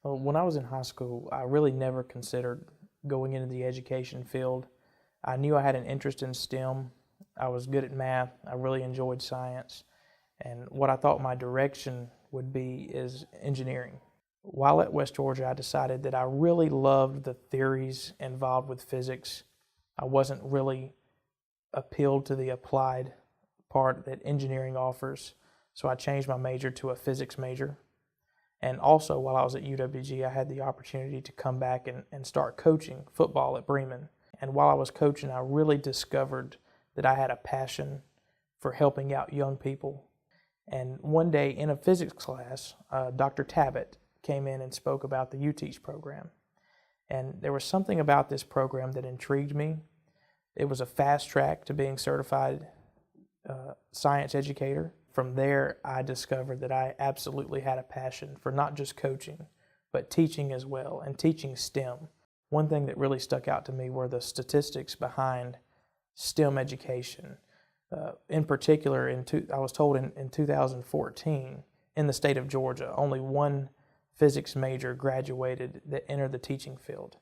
When I was in high school, I really never considered going into the education field. I knew I had an interest in STEM. I was good at math. I really enjoyed science. And what I thought my direction would be is engineering. While at West Georgia, I decided that I really loved the theories involved with physics. I wasn't really appealed to the applied part that engineering offers, so I changed my major to a physics major. And also, while I was at UWG, I had the opportunity to come back and start coaching football at Bremen. And while I was coaching, I really discovered that I had a passion for helping out young people. And one day in a physics class, Dr. Tabbitt came in and spoke about the UTeach program. And there was something about this program that intrigued me. It was a fast track to being certified science educator. From there, I discovered that I absolutely had a passion for not just coaching, but teaching as well, and teaching STEM. One thing that really stuck out to me were the statistics behind STEM education. In particular, I was told in 2014, in the state of Georgia, only one physics major graduated that entered the teaching field.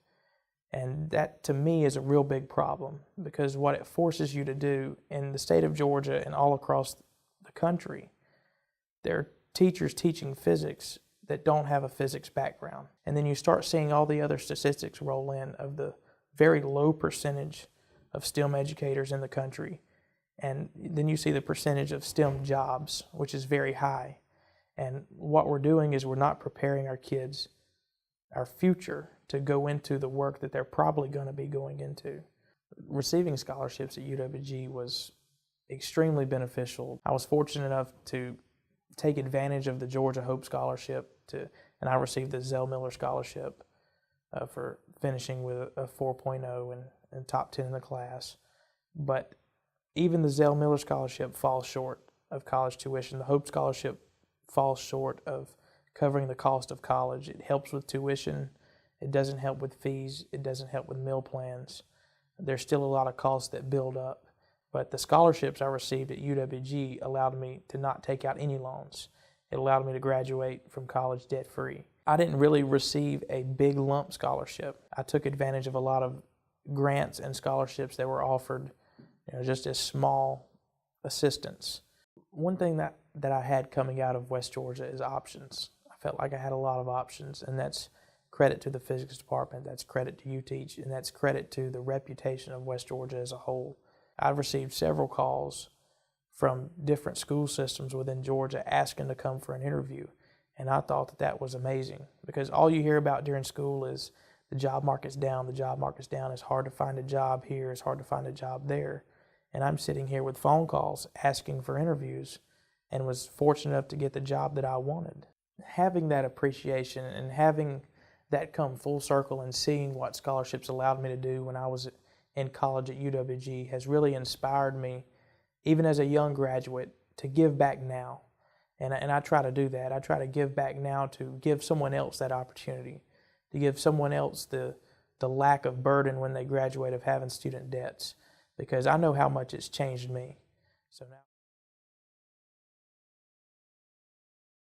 And that, to me, is a real big problem, because what it forces you to do in the state of Georgia and all across the country, there are teachers teaching physics that don't have a physics background. And then you start seeing all the other statistics roll in of the very low percentage of STEM educators in the country. And then you see the percentage of STEM jobs, which is very high. And what we're doing is we're not preparing our kids, our future, to go into the work that they're probably going to be going into. Receiving scholarships at UWG was extremely beneficial. I was fortunate enough to take advantage of the Georgia Hope Scholarship, and I received the Zell Miller Scholarship for finishing with a 4.0 and top 10 in the class. But even the Zell Miller Scholarship falls short of college tuition. The Hope Scholarship falls short of covering the cost of college. It helps with tuition. It doesn't help with fees. It doesn't help with meal plans. There's still a lot of costs that build up. But the scholarships I received at UWG allowed me to not take out any loans. It allowed me to graduate from college debt-free. I didn't really receive a big lump scholarship. I took advantage of a lot of grants and scholarships that were offered, just as small assistance. One thing that I had coming out of West Georgia is options. I felt like I had a lot of options, and that's credit to the physics department, that's credit to UTeach, and that's credit to the reputation of West Georgia as a whole. I've received several calls from different school systems within Georgia asking to come for an interview, and I thought that was amazing, because all you hear about during school is the job market's down, the job market's down, it's hard to find a job here, it's hard to find a job there. And I'm sitting here with phone calls asking for interviews, and was fortunate enough to get the job that I wanted. Having that appreciation and having that come full circle and seeing what scholarships allowed me to do when I was in college at UWG has really inspired me, even as a young graduate, to give back now. And I try to do that. I try to give back now to give someone else that opportunity, to give someone else the lack of burden when they graduate of having student debts, because I know how much it's changed me. So now.